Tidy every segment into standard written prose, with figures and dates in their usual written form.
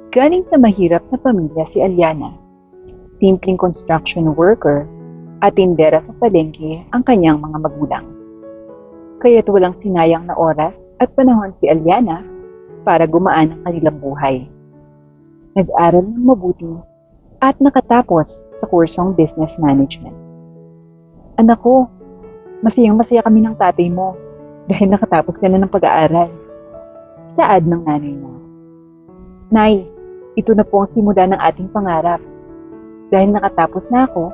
Galing sa mahirap na pamilya si Aliana. Simpleng construction worker at tindera sa palengke ang kanyang mga magulang. Kaya't walang sinayang na oras at panahon si Aliana para gumaan ang kanilang buhay. Nag-aral ng mabuti at nakatapos sa kursong business management. Anak ko, masayang-masaya kami ng tatay mo dahil nakatapos ka na ng pag-aaral. Saad ng nanay niya. Nay, ito na po ang simula ng ating pangarap. Dahil nakatapos na ako,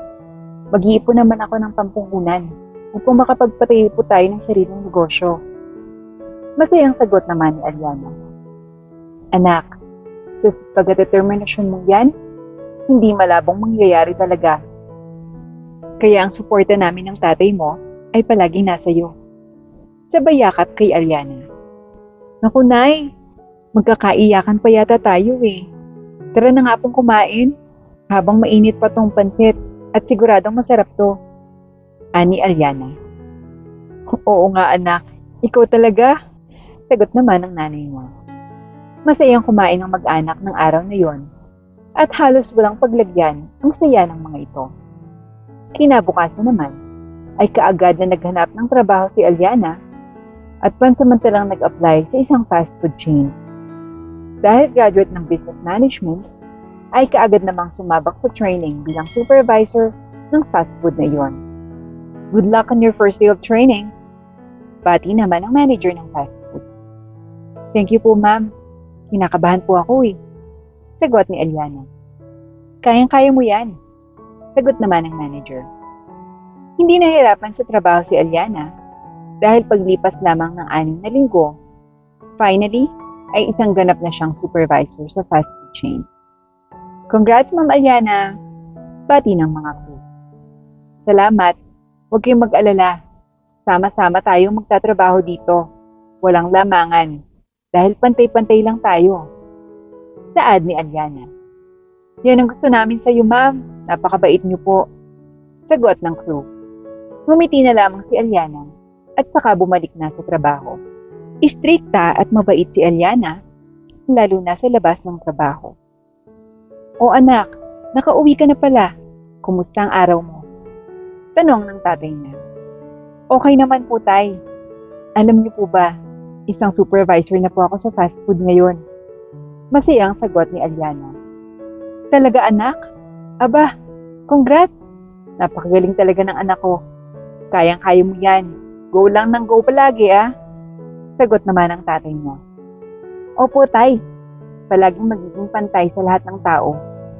mag-iipon naman ako ng pampuhunan upang makapagpatayo po tayo ng sariling negosyo. Masayang sagot naman ni Aliana. Anak, sa pagdeterminasyon mong yan, hindi malabong mangyayari talaga. Kaya ang suporta namin ng tatay mo ay palaging nasa iyo. Sabay yakap kay Aliana. Naku, Nay, magkakaiyakan pa yata tayo eh. Tara na nga pong kumain habang mainit pa tong pansit at siguradong masarap to. Ani Aliana. Oo nga anak, ikaw talaga. Sagot naman ng nanay mo. Masayang kumain ang mag-anak ng araw na yon at halos walang paglagyan ang saya ng mga ito. Kinabukasan naman ay kaagad na naghanap ng trabaho si Aliana at pansamantalang nag-apply sa isang fast food chain. Dahil graduate ng business management, ay kaagad namang sumabak sa training bilang supervisor ng fast food na iyon. Good luck on your first day of training. Bati naman ang manager ng fast food. Thank you po ma'am. Kinakabahan po ako eh. Sagot ni Aliana. Kayang-kaya mo yan. Sagot naman ng manager. Hindi nahirapan sa trabaho si Aliana dahil paglipas lamang ng 6 na linggo, finally, ay isang ganap na siyang supervisor sa fast food chain. Congrats, Ma'am Aliana! Bati ng mga crew. Salamat. Huwag kayong mag-alala. Sama-sama tayong magtatrabaho dito. Walang lamangan. Dahil pantay-pantay lang tayo. Saad ni Aliana. Yan ang gusto namin sa iyo, Ma'am. Napakabait niyo po. Sagot ng crew. Ngumiti na lamang si Aliana at saka bumalik na sa trabaho. Istrikta at mabait si Aliana, lalo na sa labas ng trabaho. O anak, nakauwi ka na pala. Kumusta ang araw mo? Tanong ng tatay niya. Okay naman po, tay. Alam niyo po ba, isang supervisor na po ako sa fast food ngayon. Masayang sagot ni Aliana. Talaga anak? Aba, congrats! Napakagaling talaga ng anak ko. Kayang-kaya mo yan. Go lang ng go palagi ah. Sagot naman ng tatay niya. Opo tay, palaging magiging pantay sa lahat ng tao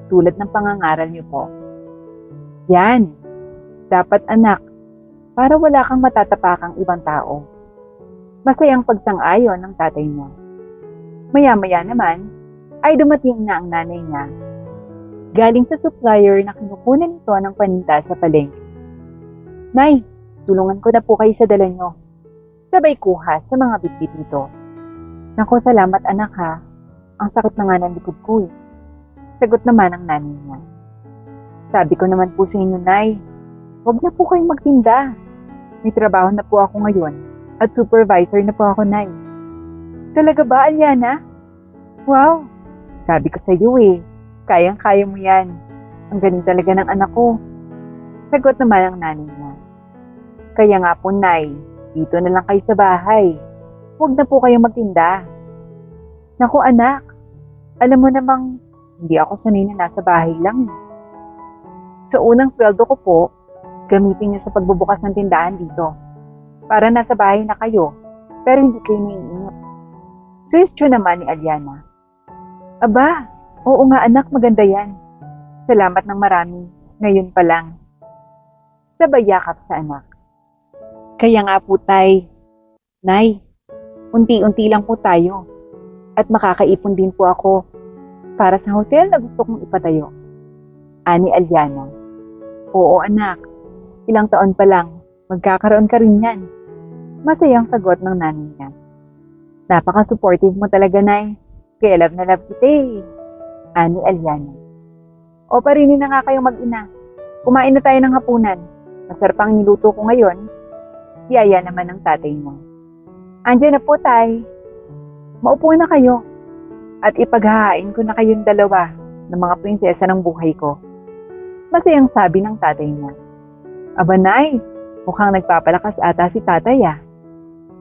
tulad ng pangangaral niyo po. Yan, dapat anak, para wala kang matatapakang ibang tao. Masayang pagsang-ayon ng tatay niya. Maya-maya naman, ay dumating na ang nanay niya. Galing sa supplier na kinukunan nito ng paninda sa palengke. Nay, tulungan ko na po kayo sa dala niyo. Sabay kuha sa mga bitbit nito. Naku, salamat anak ha. Ang sakit na nga ng likod ko eh. Sagot naman ang nanay niya. Sabi ko naman po sa inyo, Nay, huwag na po kayong magtinda. May trabaho na po ako ngayon at supervisor na po ako, Nay. Talaga ba, Aliana? Wow, sabi ko sa iyo eh. Kayang-kaya mo yan. Ang galing talaga ng anak ko. Sagot naman ang nanay niya. Kaya nga po, Nay, dito na lang kayo sa bahay. Huwag na po kayong magtinda. Naku anak, alam mo namang hindi ako sanay na nasa bahay lang. Sa unang sweldo ko po, gamitin niyo sa pagbubukas ng tindahan dito. Para nasa bahay na kayo, pero hindi kayo naiinip. Suwestyon naman ni Aliana. Aba, oo nga anak, maganda yan. Salamat ng marami, ngayon pa lang. Sabay yakap sa anak. Kaya nga po tay, Nay, unti-unti lang po tayo at makakaipon din po ako para sa hotel na gusto kong ipatayo. Ani Aliana. Oo anak, ilang taon pa lang, magkakaroon ka rin yan. Masayang sagot ng nanay niya. Napaka-supportive mo talaga, Nay. Kaya love na love kita eh. Ani Aliana. O parinin na nga kayong mag-ina. Kumain na tayo ng hapunan. Masarap ang niluto ko ngayon. Yaya naman ng tatay mo. Andiyan na po, tay. Maupo na kayo. at ipaghahain ko na kayong dalawa ng mga prinsesa ng buhay ko. Masayang sabi ng tatay niya. Aba nay, mukhang nagpapalakas ata si tatay ah.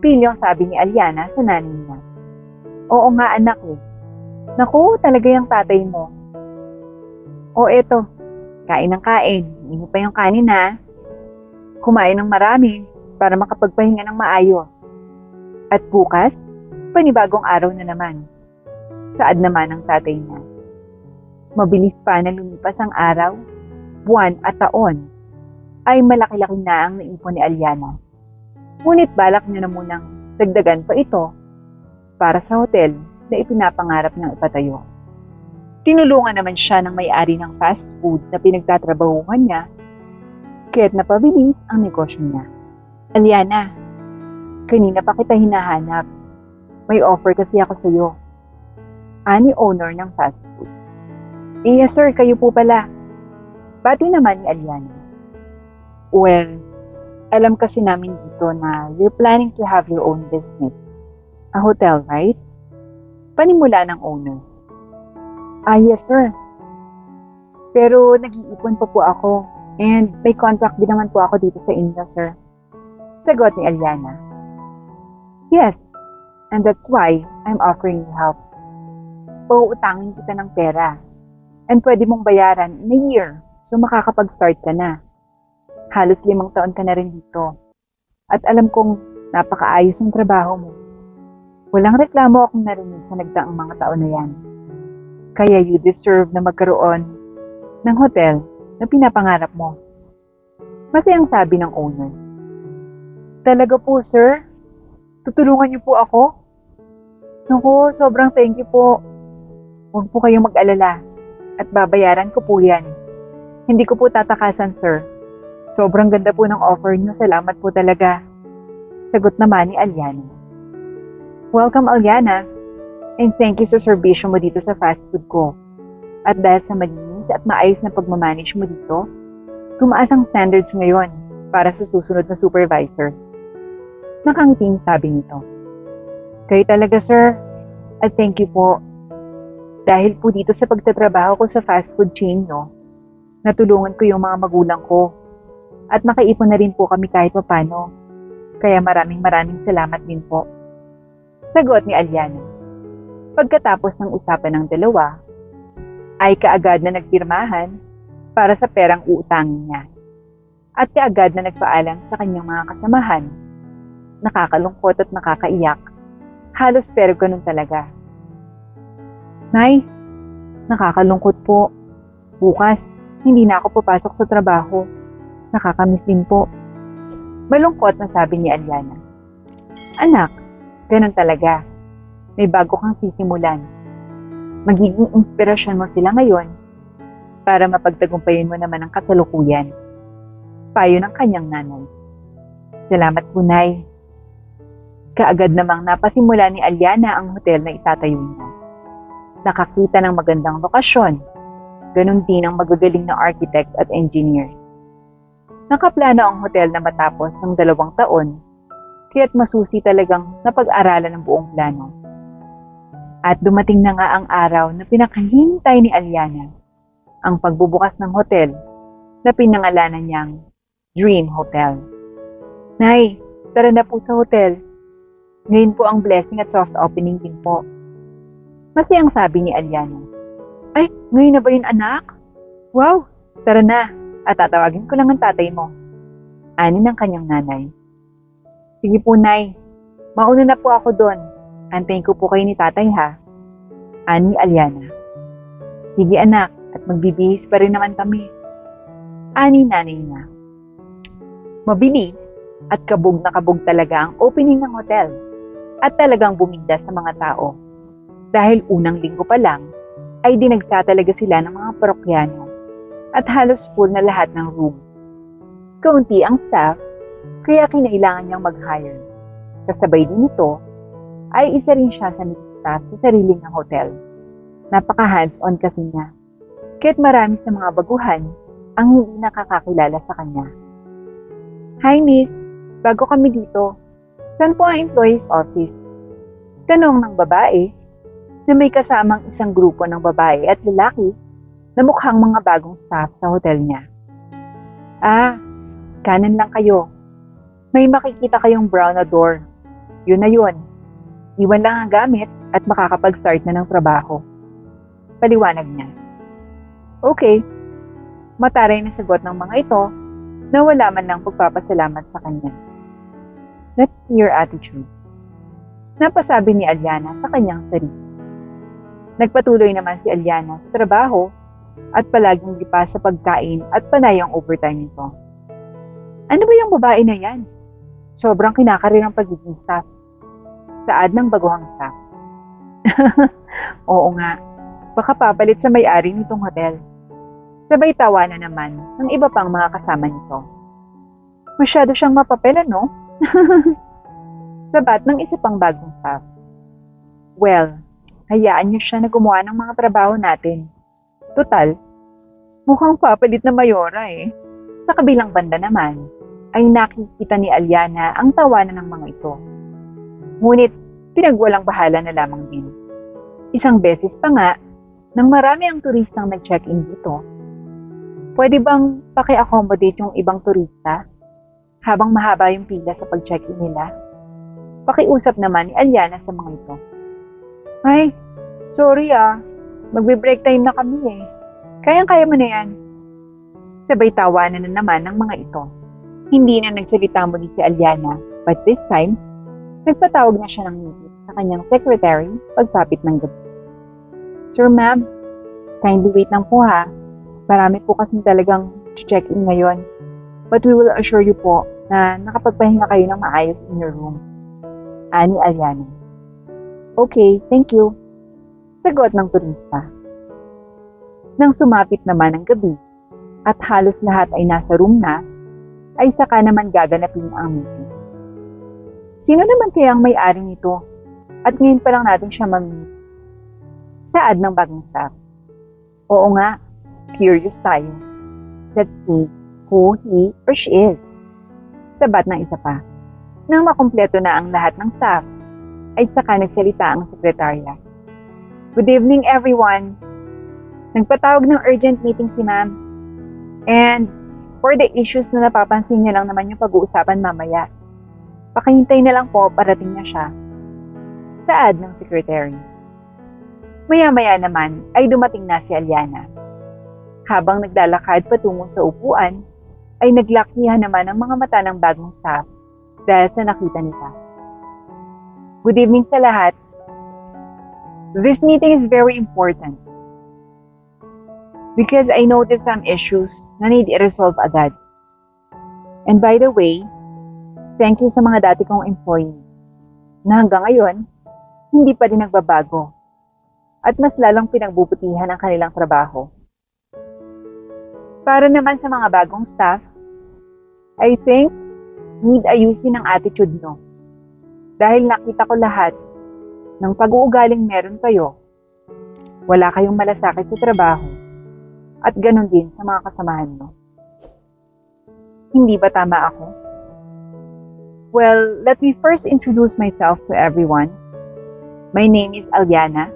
Pilyong sabi ni Aliana sa nanay niya. Oo nga anak eh. Naku, talaga yung tatay mo. O eto, kain ng kain. Hindi pa yung kanin ha. Kumain ng marami para makapagpahinga ng maayos. At bukas, panibagong araw na naman. Saad naman ng tatay niya. Mabilis pa na lumipas ang araw, buwan at taon, ay malaki-laki na ang naipon ni Aliana. Ngunit balak niya na munang dagdagan pa ito para sa hotel na ipinapangarap niyang ipatayo. Tinulungan naman siya ng may-ari ng fast food na pinagtatrabahuhan niya, kaya't napabilis ang negosyo niya. Aliana, kanina pa kita hinahanap. May offer kasi ako sa iyo. Ani owner ng fast food. Yes sir, kayo po pala. Bati naman ni Aliana. Well, alam kasi namin dito na you're planning to have your own business. A hotel, right? Panimula ng owner. Yes sir. Pero nag-iipon pa po ako and may contract din naman po ako dito sa inyo, sir. Sagot ni Aliana. Yes, and that's why I'm offering you help. Pauutangin kita ng pera and pwede mong bayaran in a year so makakapag-start ka na. Halos 5 taon ka na rin dito at alam kong napakaayos ng trabaho mo. Walang reklamo akong narinig sa nagdaang mga taon na yan. Kaya you deserve na magkaroon ng hotel na pinapangarap mo. Masayang sabi ng owner. Talaga po, sir? Tutulungan niyo po ako? Naku, sobrang thank you po. Huwag po kayong mag-alala at babayaran ko po yan. Hindi ko po tatakasan, sir. Sobrang ganda po ng offer niyo. Salamat po talaga. Sagot naman ni Aliana. Welcome, Aliana. And thank you sa serbisyo mo dito sa fast food ko. At dahil sa malinis at maayos na pagmamanage mo dito, tumaas ang standards ngayon para sa susunod na supervisor. Nakangiting sabi nito. Kayo talaga, sir. At thank you po. Dahil po dito sa pagtatrabaho ko sa fast food chain, no, natulungan ko yung mga magulang ko. At makaipon na rin po kami kahit papano. Kaya maraming salamat din po. Sagot ni Aliana. Pagkatapos ng usapan ng dalawa, ay kaagad na nagpirmahan para sa perang uutangin niya. At kaagad na nagpaalam sa kanyang mga kasamahan. Nakakalungkot at nakakaiyak. Halos pero ganun talaga. Nay, nakakalungkot po. Bukas, hindi na ako papasok sa trabaho. Nakakamiss din po. Malungkot na sabi ni Aliana. Anak, ganun talaga. May bago kang sisimulan. Magiging inspirasyon mo sila ngayon para mapagtagumpayin mo naman ang kasalukuyan. Payo ng kanyang nanay. Salamat po, Nay. Kaagad namang napasimula ni Aliana ang hotel na itatayo niya. Nakakita ng magandang lokasyon. Ganun din ang magagaling na architect at engineer. Nakaplano ang hotel na matapos ng 2 taon, kaya't masusi talagang napag-aralan ng buong plano. At dumating na nga ang araw na pinakahintay ni Aliana, ang pagbubukas ng hotel na pinangalanan niyang Dream Hotel. Nay, tara na po sa hotel. Ngayon po ang blessing at soft opening din po. Masayang sabi ni Aliana. Ay, ngayon na ba yun anak? Wow, tara na at tatawagin ko lang ang tatay mo. Ani ng kanyang nanay. Sige po, Nay. Mauna na po ako doon. Antayin ko po kayo ni tatay ha. Ani Aliana. Sige anak, at magbibihis pa rin naman kami. Ani nanay niya. Mabilis at kabog na kabog talaga ang opening ng hotel. At talagang buminda sa mga tao. Dahil unang linggo pa lang, ay dinagsa talaga sila ng mga parokyano. At halos full na lahat ng room. Kaunti ang staff, kaya kinailangan niyang mag-hire. Kasabay din ito, ay isa rin siya sa staff sa sariling ng hotel. Napaka-hands-on kasi niya. Kaya't marami sa mga baguhan ang hindi nakakakilala sa kanya. Hi Miss, bago kami dito. Saan po ang employee's office? Tanong ng babae. na may kasamang isang grupo ng babae at lalaki na mukhang mga bagong staff sa hotel niya. Ah, kanan lang kayo. May makikita kayong brown na door. Yun na yun. Iwan lang ang gamit at makakapag-start na ng trabaho. Paliwanag niya. Okay. Mataray na sagot ng mga ito na wala man lang pagpapasalamat sa kanya. Let's see your attitude. Napasabi ni Alyana sa kanyang sarili. Nagpatuloy naman si Alyana sa trabaho at palaging lipa sa pagkain at panay ang overtime nito. Ano ba yung babae na yan? Sobrang kinakarir ang pagiging staff. Saad ng baguhang staff. Oo nga, baka papalit sa may-ari nitong hotel. Sabay tawa na naman ng iba pang mga kasama nito. Masyado siyang mapapel, no? Sabat ng isa pang bagong staff. Well, hayaan niyo siya na gumawa ng mga trabaho natin. Total, mukhang papalit na mayora eh. Sa kabilang banda naman, ay nakikita ni Alyana ang tawanan ng mga ito. Ngunit, pinagwalang bahala na lamang din. Isang beses pa nga, nang marami ang turistang nag-check-in dito, pwede bang paki-accommodate yung ibang turista habang mahaba yung pila sa pag-check-in nila? Pakiusap naman ni Alyana sa mga ito. Ay, sorry magbe-break time na kami eh. Kayang-kaya mo na yan. Sabay tawanan na naman ng mga ito. Hindi na nagsalita muli si Alyana, but this time, nagpatawag na siya ng meeting sa kanyang secretary pagsapit ng gabi. Sir ma'am, kindly wait lang po ha. Marami po kasi talagang check-in ngayon. But we will assure you po na nakapagpahinga kayo ng maayos in your room. Ani Alyana. Okay, thank you. Sagot ng turista. Nang sumapit naman ang gabi at halos lahat ay nasa room na, ay saka naman gaganapin ang meeting. Sino naman kaya ang may-ari nito? At ngayon pa lang natin siya mag-meet. Saad ng bagong staff. Oo nga, curious tayo. Let's see who he or she is. Sabat ng isa pa. Nang makumpleto na ang lahat ng staff, ay saka nagsalita ang sekretarya. Good evening everyone. Nagpatawag ng urgent meeting si ma'am. And for the issues na napapansin niya lang naman yung pag-uusapan mamaya. Pakihintay na lang po, parating na siya. Saad ng secretary. Maya-maya naman ay dumating na si Alyana. Habang naglalakad patungo sa upuan, ay naglakihan naman ang mga mata ng bagong staff dahil sa nakita nila. Good evening sa lahat. This meeting is very important because I noticed some issues na need i-resolve agad. And by the way, thank you sa mga dati kong employee na hanggang ngayon, hindi pa rin nagbabago at mas lalong pinagbubutihan ang kanilang trabaho. Para naman sa mga bagong staff, I think need ayusin ang attitude nyo. Dahil nakita ko lahat ng pag-uugaling meron kayo, wala kayong malasakit sa trabaho at ganon din sa mga kasamahan nyo. Hindi ba tama ako? Well, let me first introduce myself to everyone. My name is Alyana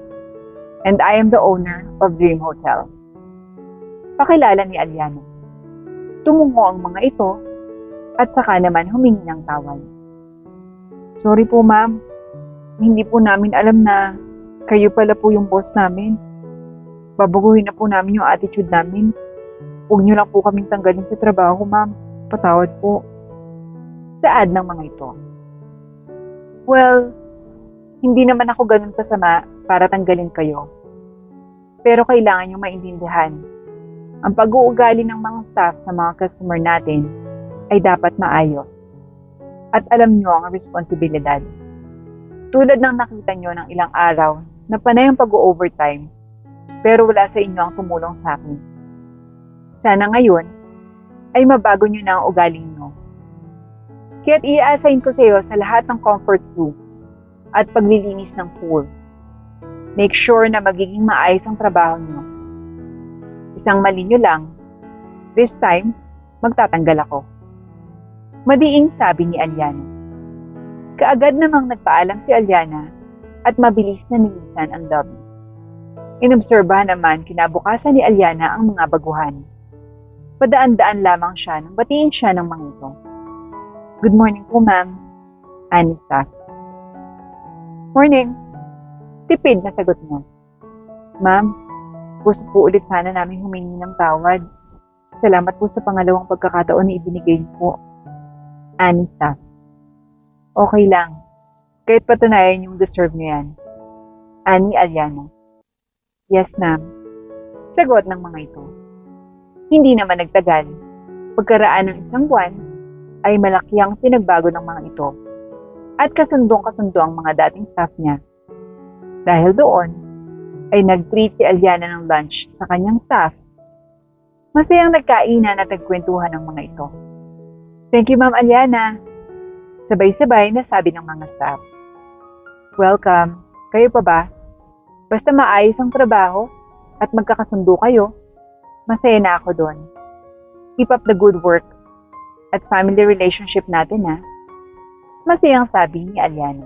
and I am the owner of Dream Hotel. Pakilala ni Alyana. Tumungo ang mga ito at saka naman humingi ng tawad. Sorry po ma'am, hindi po namin alam na kayo pala po yung boss namin. Babaguhin na po namin yung attitude namin. Huwag niyo lang po kaming tanggalin sa trabaho ma'am. Patawad po. Saad ng mga ito. Well, hindi naman ako ganun kasama para tanggalin kayo. Pero kailangan nyo maintindihan. Ang pag-uugali ng mga staff sa mga customer natin ay dapat maayos. At alam nyo ang responsibilidad. Tulad ng nakita nyo ng ilang araw na panay ang pag-overtime, pero wala sa inyo ang tumulong sa akin. Sana ngayon ay mabago nyo na ang ugaling nyo. Kaya't i-assign ko sa iyo sa lahat ng comfort rooms at paglilinis ng pool. Make sure na magiging maayos ang trabaho nyo. Isang mali nyo lang, this time, magtatanggal ako. Madiing sabi ni Alyana. Kaagad namang nagpaalam si Alyana at mabilis na nilisan ang lobby. Inobserbahan naman kinabukasan ni Aliana ang mga baguhan. Padaan-daan lamang siya nang batiin siya ng mga ito. "Good morning po, ma'am," ani staff. "Morning," tipid na sagot niya. "Ma'am, gusto po ulit sana namin humingi ng tawad. Salamat po sa pangalawang pagkakataon na ibinigay niyo po," ani staff. "Okay lang. Kahit patunayan yung deserve niyo yan," ani Aliana. "Yes, ma'am," sagot ng mga ito. Hindi naman nagtagal. Pagkaraan ng isang buwan, ay malaki ang pinagbago ng mga ito at kasundong-kasundo ang mga dating staff niya. Dahil doon, ay nag-treat si Aliana ng lunch sa kanyang staff. Masayang nagkainan at nagkwentuhan ng mga ito. "Thank you, Ma'am Aliana," sabay-sabay na sabi ng mga staff. "Welcome. Kayo pa ba? Basta maayos ang trabaho at magkakasundo kayo, masaya na ako doon. Keep up the good work at family relationship natin, ha?" Masayang sabi ni Aliana.